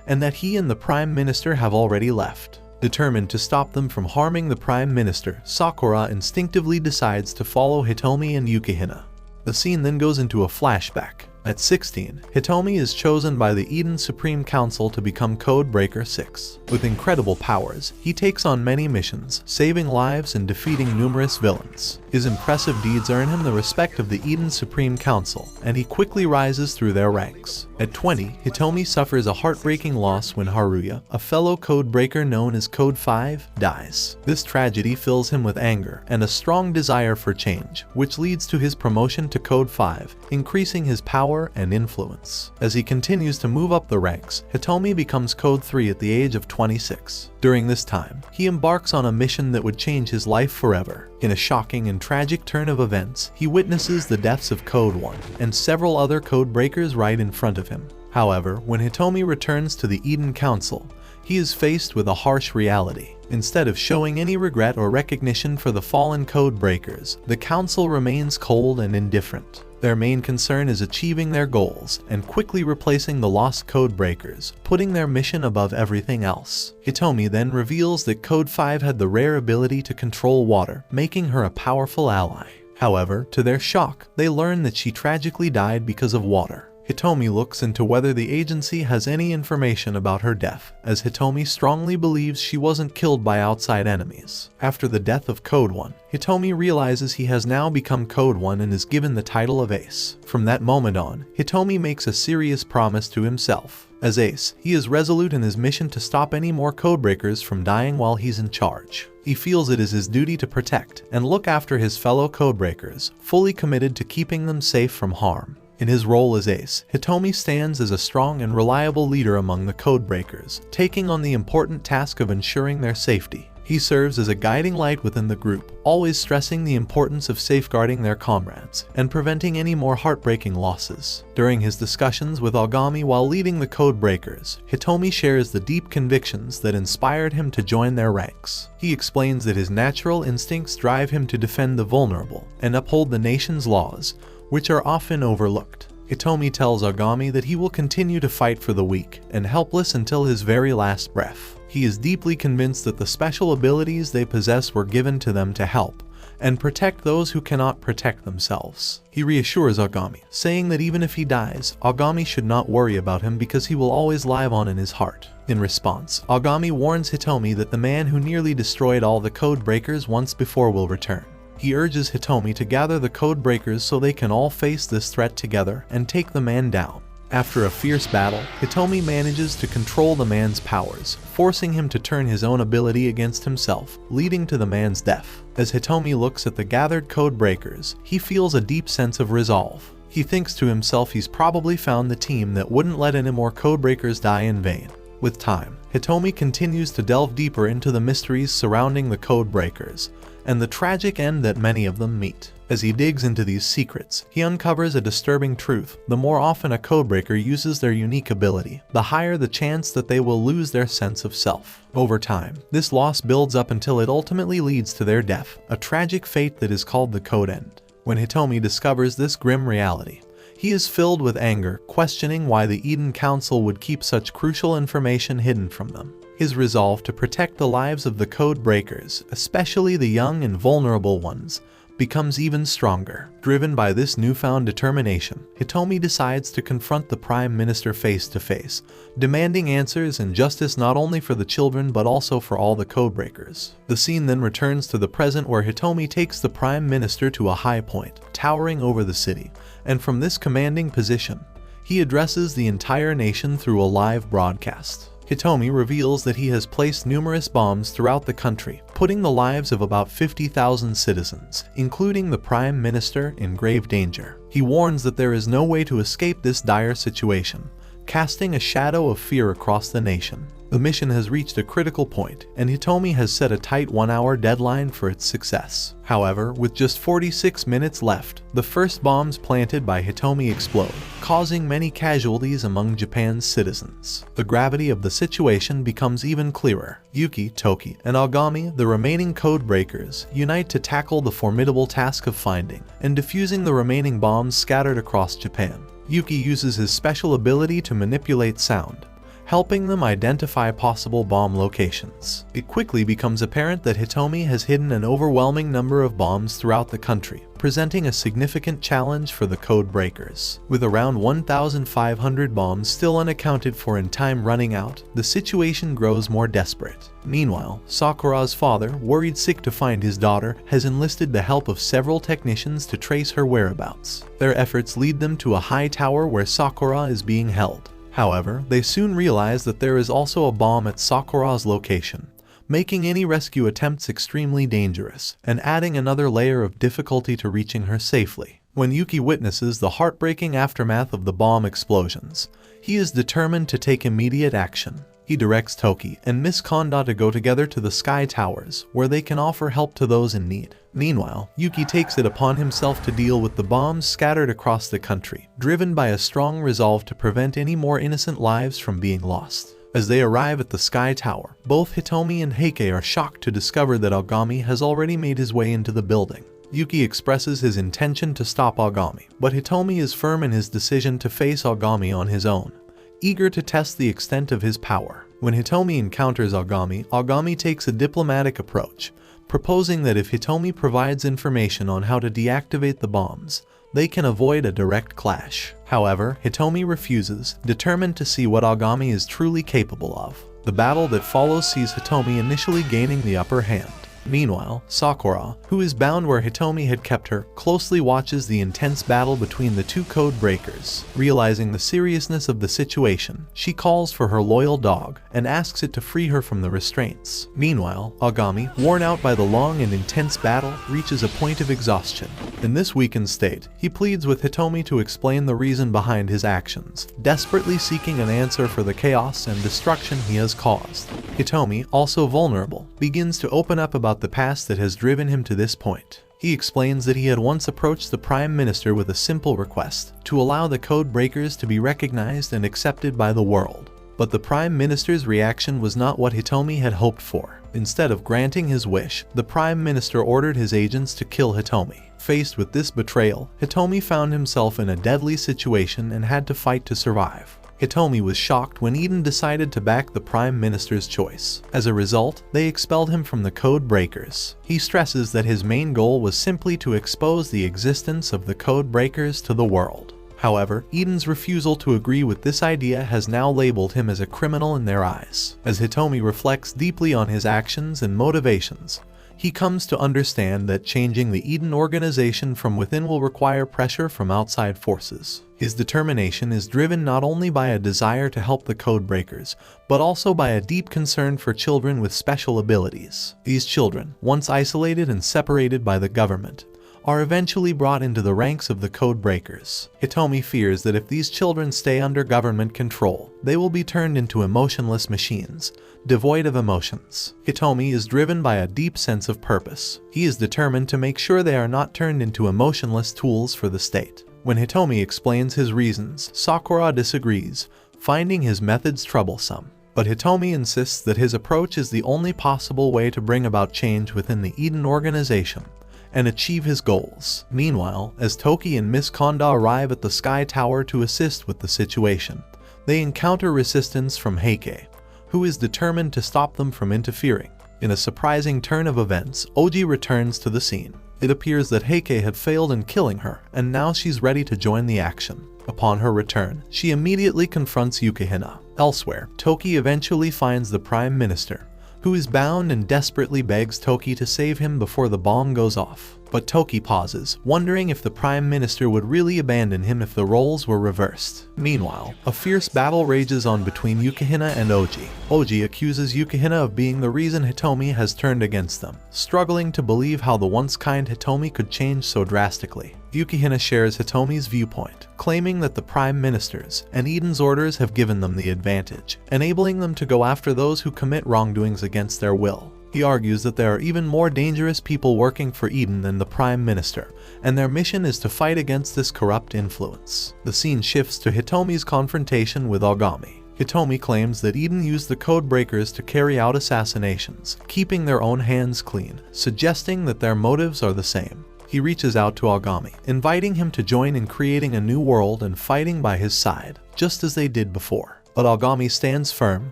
and that he and the Prime Minister have already left. Determined to stop them from harming the Prime Minister, Sakura instinctively decides to follow Hitomi and Yukihina. The scene then goes into a flashback, At 16, Hitomi is chosen by the Eden Supreme Council to become Codebreaker 6. With incredible powers, he takes on many missions, saving lives and defeating numerous villains. His impressive deeds earn him the respect of the Eden Supreme Council, and he quickly rises through their ranks. At 20, Hitomi suffers a heartbreaking loss when Haruya, a fellow codebreaker known as Code 5, dies. This tragedy fills him with anger and a strong desire for change, which leads to his promotion to Code 5, increasing his power and influence. As he continues to move up the ranks, Hitomi becomes Code 3 at the age of 26. During this time, he embarks on a mission that would change his life forever. In a shocking and tragic turn of events, he witnesses the deaths of Code 1 and several other code breakers right in front of him. However, when Hitomi returns to the Eden Council, he is faced with a harsh reality. Instead of showing any regret or recognition for the fallen code breakers, the council remains cold and indifferent. Their main concern is achieving their goals and quickly replacing the lost code breakers, putting their mission above everything else. Hitomi then reveals that Code 5 had the rare ability to control water, making her a powerful ally. However, to their shock, they learn that she tragically died because of water. Hitomi looks into whether the agency has any information about her death, as Hitomi strongly believes she wasn't killed by outside enemies. After the death of Code 1, Hitomi realizes he has now become Code 1 and is given the title of Ace. From that moment on, Hitomi makes a serious promise to himself. As Ace, he is resolute in his mission to stop any more codebreakers from dying while he's in charge. He feels it is his duty to protect and look after his fellow codebreakers, fully committed to keeping them safe from harm. In his role as Ace, Hitomi stands as a strong and reliable leader among the codebreakers, taking on the important task of ensuring their safety. He serves as a guiding light within the group, always stressing the importance of safeguarding their comrades and preventing any more heartbreaking losses. During his discussions with Agami while leading the codebreakers, Hitomi shares the deep convictions that inspired him to join their ranks. He explains that his natural instincts drive him to defend the vulnerable and uphold the nation's laws, which are often overlooked. Hitomi tells Agami that he will continue to fight for the weak and helpless until his very last breath. He is deeply convinced that the special abilities they possess were given to them to help and protect those who cannot protect themselves. He reassures Agami, saying that even if he dies, Agami should not worry about him because he will always live on in his heart. In response, Agami warns Hitomi that the man who nearly destroyed all the code breakers once before will return. He urges Hitomi to gather the code breakers so they can all face this threat together and take the man down. After a fierce battle, Hitomi manages to control the man's powers, forcing him to turn his own ability against himself, leading to the man's death. As Hitomi looks at the gathered code breakers, he feels a deep sense of resolve. He thinks to himself he's probably found the team that wouldn't let any more code breakers die in vain. With time, Hitomi continues to delve deeper into the mysteries surrounding the code breakers and the tragic end that many of them meet. As he digs into these secrets, he uncovers a disturbing truth. The more often a codebreaker uses their unique ability, the higher the chance that they will lose their sense of self. Over time, this loss builds up until it ultimately leads to their death, a tragic fate that is called the Code End. When Hitomi discovers this grim reality, he is filled with anger, questioning why the Eden Council would keep such crucial information hidden from them. His resolve to protect the lives of the code breakers, especially the young and vulnerable ones, becomes even stronger. Driven by this newfound determination, Hitomi decides to confront the Prime Minister face to face, demanding answers and justice not only for the children but also for all the codebreakers. The scene then returns to the present where Hitomi takes the Prime Minister to a high point, towering over the city, and from this commanding position, he addresses the entire nation through a live broadcast. Hitomi reveals that he has placed numerous bombs throughout the country, putting the lives of about 50,000 citizens, including the Prime Minister, in grave danger. He warns that there is no way to escape this dire situation, casting a shadow of fear across the nation. The mission has reached a critical point, and Hitomi has set a tight 1-hour deadline for its success. However, with just 46 minutes left, the first bombs planted by Hitomi explode, causing many casualties among Japan's citizens. The gravity of the situation becomes even clearer. Yuki, Toki, and Agami, the remaining code breakers, unite to tackle the formidable task of finding and defusing the remaining bombs scattered across Japan. Yuki uses his special ability to manipulate sound, helping them identify possible bomb locations. It quickly becomes apparent that Hitomi has hidden an overwhelming number of bombs throughout the country, presenting a significant challenge for the code breakers. With around 1,500 bombs still unaccounted for and time running out, the situation grows more desperate. Meanwhile, Sakura's father, worried sick to find his daughter, has enlisted the help of several technicians to trace her whereabouts. Their efforts lead them to a high tower where Sakura is being held. However, they soon realize that there is also a bomb at Sakura's location, making any rescue attempts extremely dangerous, and adding another layer of difficulty to reaching her safely. When Yuki witnesses the heartbreaking aftermath of the bomb explosions, he is determined to take immediate action. He directs Toki and Miss Kondo to go together to the Sky Towers, where they can offer help to those in need. Meanwhile, Yuki takes it upon himself to deal with the bombs scattered across the country, driven by a strong resolve to prevent any more innocent lives from being lost. As they arrive at the Sky Tower, both Hitomi and Heike are shocked to discover that Agami has already made his way into the building. Yuki expresses his intention to stop Agami, but Hitomi is firm in his decision to face Agami on his own, eager to test the extent of his power. When Hitomi encounters Agami, Agami takes a diplomatic approach, proposing that if Hitomi provides information on how to deactivate the bombs, they can avoid a direct clash. However, Hitomi refuses, determined to see what Agami is truly capable of. The battle that follows sees Hitomi initially gaining the upper hand. Meanwhile, Sakura, who is bound where Hitomi had kept her, closely watches the intense battle between the two code breakers. Realizing the seriousness of the situation, she calls for her loyal dog and asks it to free her from the restraints. Meanwhile, Agami, worn out by the long and intense battle, reaches a point of exhaustion. In this weakened state, he pleads with Hitomi to explain the reason behind his actions, desperately seeking an answer for the chaos and destruction he has caused. Hitomi, also vulnerable, begins to open up about the past that has driven him to this point. He explains that he had once approached the Prime Minister with a simple request to allow the code breakers to be recognized and accepted by the world. But the Prime Minister's reaction was not what Hitomi had hoped for. Instead of granting his wish, the Prime Minister ordered his agents to kill Hitomi. Faced with this betrayal, Hitomi found himself in a deadly situation and had to fight to survive. Hitomi was shocked when Eden decided to back the Prime Minister's choice. As a result, they expelled him from the code breakers. He stresses that his main goal was simply to expose the existence of the code breakers to the world. However, Eden's refusal to agree with this idea has now labeled him as a criminal in their eyes. As Hitomi reflects deeply on his actions and motivations, he comes to understand that changing the Eden organization from within will require pressure from outside forces. His determination is driven not only by a desire to help the code breakers, but also by a deep concern for children with special abilities. These children, once isolated and separated by the government, are eventually brought into the ranks of the code breakers. Hitomi fears that if these children stay under government control, they will be turned into emotionless machines, devoid of emotions. Hitomi is driven by a deep sense of purpose. He is determined to make sure they are not turned into emotionless tools for the state. When Hitomi explains his reasons, Sakura disagrees, finding his methods troublesome. But Hitomi insists that his approach is the only possible way to bring about change within the Eden organization and achieve his goals. Meanwhile, as Toki and Miss Kondo arrive at the Sky Tower to assist with the situation, they encounter resistance from Heike, who is determined to stop them from interfering. In a surprising turn of events, Oji returns to the scene. It appears that Heike had failed in killing her, and now she's ready to join the action. Upon her return, she immediately confronts Yukihina. Elsewhere, Toki eventually finds the Prime Minister, who is bound and desperately begs Toki to save him before the bomb goes off. But Toki pauses, wondering if the Prime Minister would really abandon him if the roles were reversed. Meanwhile, a fierce battle rages on between Yukihina and Oji. Oji accuses Yukihina of being the reason Hitomi has turned against them, struggling to believe how the once kind Hitomi could change so drastically. Yukihina shares Hitomi's viewpoint, claiming that the Prime Ministers and Eden's orders have given them the advantage, enabling them to go after those who commit wrongdoings against their will. He argues that there are even more dangerous people working for Eden than the Prime Minister, and their mission is to fight against this corrupt influence. The scene shifts to Hitomi's confrontation with Agami. Hitomi claims that Eden used the code breakers to carry out assassinations, keeping their own hands clean, suggesting that their motives are the same. He reaches out to Agami, inviting him to join in creating a new world and fighting by his side, just as they did before. But Agami stands firm,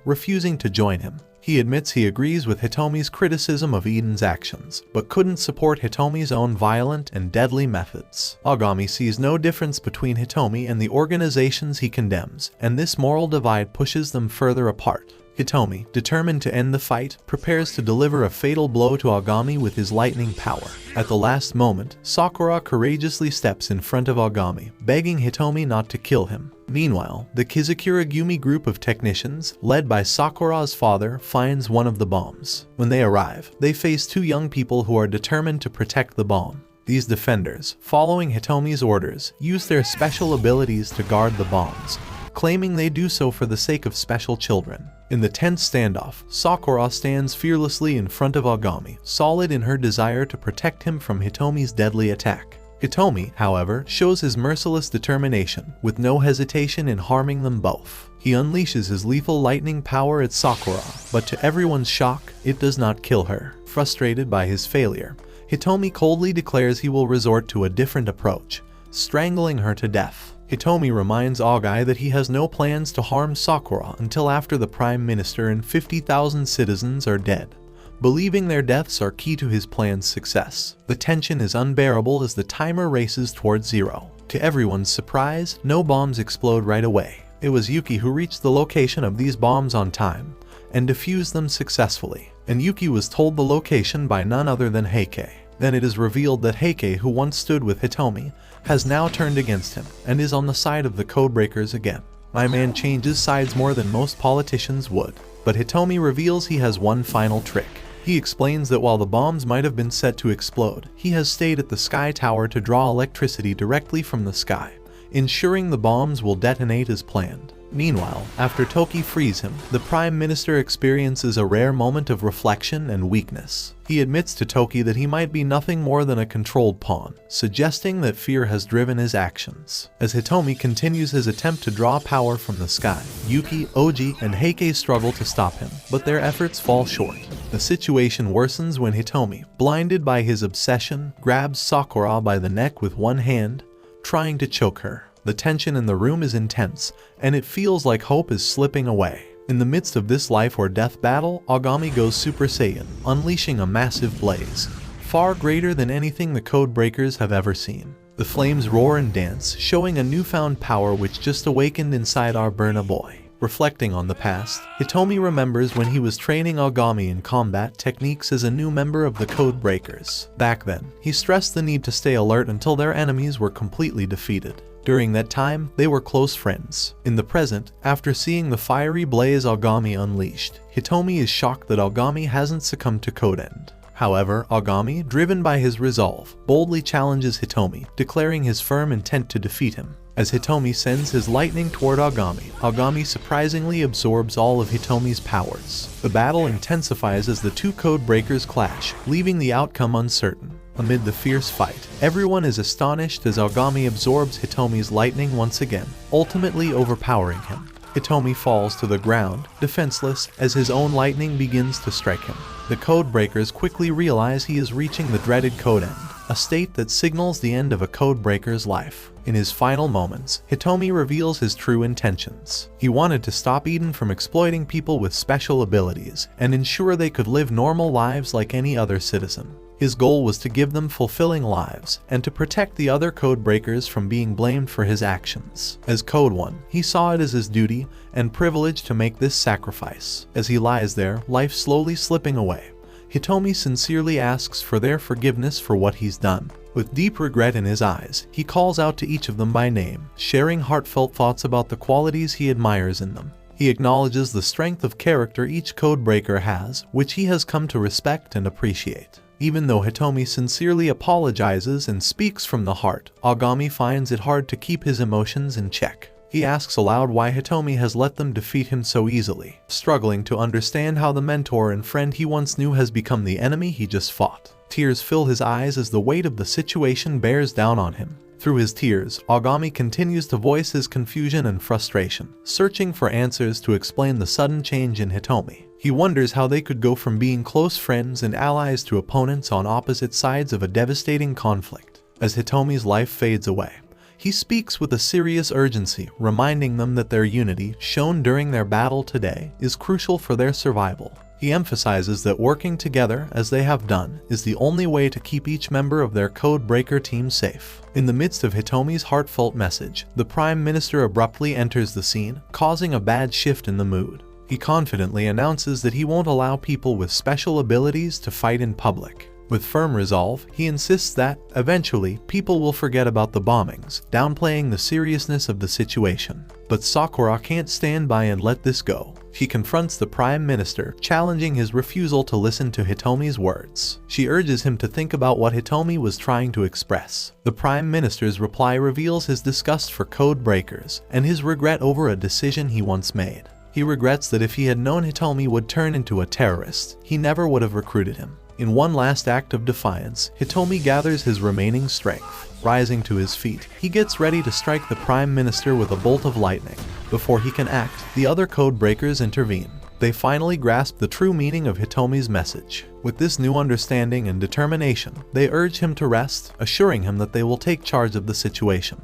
refusing to join him. He admits he agrees with Hitomi's criticism of Eden's actions, but couldn't support Hitomi's own violent and deadly methods. Agami sees no difference between Hitomi and the organizations he condemns, and this moral divide pushes them further apart. Hitomi, determined to end the fight, prepares to deliver a fatal blow to Agami with his lightning power. At the last moment, Sakura courageously steps in front of Agami, begging Hitomi not to kill him. Meanwhile, the Kizakura-gumi group of technicians, led by Sakura's father, finds one of the bombs. When they arrive, they face two young people who are determined to protect the bomb. These defenders, following Hitomi's orders, use their special abilities to guard the bombs, claiming they do so for the sake of special children. In the tense standoff, Sakura stands fearlessly in front of Agami, solid in her desire to protect him from Hitomi's deadly attack. Hitomi, however, shows his merciless determination, with no hesitation in harming them both. He unleashes his lethal lightning power at Sakura, but to everyone's shock, it does not kill her. Frustrated by his failure, Hitomi coldly declares he will resort to a different approach, strangling her to death. Hitomi reminds Agai that he has no plans to harm Sakura until after the Prime Minister and 50,000 citizens are dead, believing their deaths are key to his plan's success. The tension is unbearable as the timer races towards zero. To everyone's surprise, no bombs explode right away. It was Yuki who reached the location of these bombs on time and defused them successfully, and Yuki was told the location by none other than Heike. Then it is revealed that Heike, who once stood with Hitomi, has now turned against him and is on the side of the codebreakers again. My man changes sides more than most politicians would, but Hitomi reveals he has one final trick. He explains that while the bombs might have been set to explode, he has stayed at the sky tower to draw electricity directly from the sky, ensuring the bombs will detonate as planned. Meanwhile, after Toki frees him, the Prime Minister experiences a rare moment of reflection and weakness. He admits to Toki that he might be nothing more than a controlled pawn, suggesting that fear has driven his actions. As Hitomi continues his attempt to draw power from the sky, Yuki, Oji, and Heike struggle to stop him, but their efforts fall short. The situation worsens when Hitomi, blinded by his obsession, grabs Sakura by the neck with one hand, trying to choke her. The tension in the room is intense, and it feels like hope is slipping away. In the midst of this life or death battle, Agami goes Super Saiyan, unleashing a massive blaze, far greater than anything the Codebreakers have ever seen. The flames roar and dance, showing a newfound power which just awakened inside our Burna boy. Reflecting on the past, Hitomi remembers when he was training Agami in combat techniques as a new member of the Codebreakers. Back then, he stressed the need to stay alert until their enemies were completely defeated. During that time, they were close friends. In the present, after seeing the fiery blaze Agami unleashed, Hitomi is shocked that Agami hasn't succumbed to Codend. However, Agami, driven by his resolve, boldly challenges Hitomi, declaring his firm intent to defeat him. As Hitomi sends his lightning toward Agami, Agami surprisingly absorbs all of Hitomi's powers. The battle intensifies as the two Codebreakers clash, leaving the outcome uncertain. Amid the fierce fight, everyone is astonished as Agami absorbs Hitomi's lightning once again, ultimately overpowering him. Hitomi falls to the ground, defenseless, as his own lightning begins to strike him. The Codebreakers quickly realize he is reaching the dreaded Codend, a state that signals the end of a Codebreaker's life. In his final moments, Hitomi reveals his true intentions. He wanted to stop Eden from exploiting people with special abilities and ensure they could live normal lives like any other citizen. His goal was to give them fulfilling lives and to protect the other Codebreakers from being blamed for his actions. As Code One, he saw it as his duty and privilege to make this sacrifice. As he lies there, life slowly slipping away, Hitomi sincerely asks for their forgiveness for what he's done. With deep regret in his eyes, he calls out to each of them by name, sharing heartfelt thoughts about the qualities he admires in them. He acknowledges the strength of character each Codebreaker has, which he has come to respect and appreciate. Even though Hitomi sincerely apologizes and speaks from the heart, Agami finds it hard to keep his emotions in check. He asks aloud why Hitomi has let them defeat him so easily, struggling to understand how the mentor and friend he once knew has become the enemy he just fought. Tears fill his eyes as the weight of the situation bears down on him. Through his tears, Agami continues to voice his confusion and frustration, searching for answers to explain the sudden change in Hitomi. He wonders how they could go from being close friends and allies to opponents on opposite sides of a devastating conflict. As Hitomi's life fades away, he speaks with a serious urgency, reminding them that their unity, shown during their battle today, is crucial for their survival. He emphasizes that working together, as they have done, is the only way to keep each member of their Codebreaker team safe. In the midst of Hitomi's heartfelt message, the Prime Minister abruptly enters the scene, causing a bad shift in the mood. He confidently announces that he won't allow people with special abilities to fight in public. With firm resolve, he insists that, eventually, people will forget about the bombings, downplaying the seriousness of the situation. But Sakura can't stand by and let this go. She confronts the Prime Minister, challenging his refusal to listen to Hitomi's words. She urges him to think about what Hitomi was trying to express. The Prime Minister's reply reveals his disgust for code breakers, and his regret over a decision he once made. He regrets that if he had known Hitomi would turn into a terrorist, he never would have recruited him. In one last act of defiance, Hitomi gathers his remaining strength. Rising to his feet, he gets ready to strike the Prime Minister with a bolt of lightning. Before he can act, the other code breakers intervene. They finally grasp the true meaning of Hitomi's message. With this new understanding and determination, they urge him to rest, assuring him that they will take charge of the situation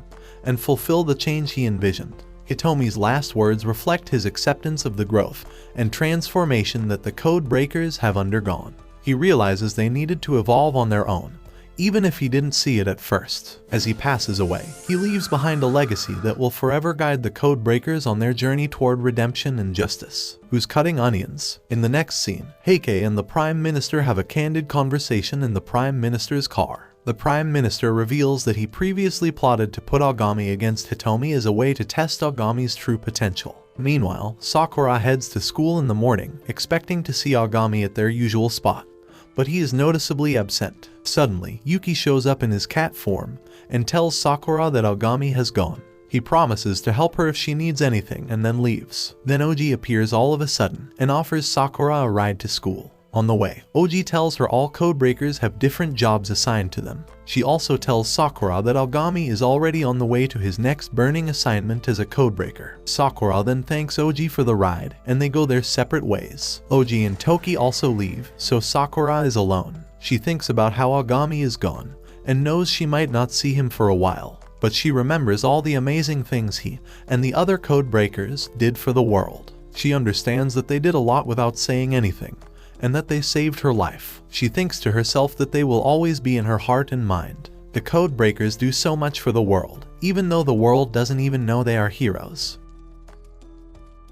and fulfill the change he envisioned. Hitomi's last words reflect his acceptance of the growth and transformation that the code breakers have undergone. He realizes they needed to evolve on their own, even if he didn't see it at first. As he passes away, he leaves behind a legacy that will forever guide the code breakers on their journey toward redemption and justice. Who's cutting onions? In the next scene, Heike and the Prime Minister have a candid conversation in the Prime Minister's car. The Prime Minister reveals that he previously plotted to put Agami against Hitomi as a way to test Agami's true potential. Meanwhile, Sakura heads to school in the morning, expecting to see Agami at their usual spot. But he is noticeably absent. Suddenly, Yuki shows up in his cat form and tells Sakura that Agami has gone. He promises to help her if she needs anything and then leaves. Then Oji appears all of a sudden and offers Sakura a ride to school. On the way, Oji tells her all codebreakers have different jobs assigned to them. She also tells Sakura that Agami is already on the way to his next burning assignment as a codebreaker. Sakura then thanks Oji for the ride, and they go their separate ways. Oji and Toki also leave, so Sakura is alone. She thinks about how Agami is gone, and knows she might not see him for a while. But she remembers all the amazing things he and the other codebreakers did for the world. She understands that they did a lot without saying anything, and that they saved her life. She thinks to herself that they will always be in her heart and mind. The code breakers do so much for the world, even though the world doesn't even know they are heroes.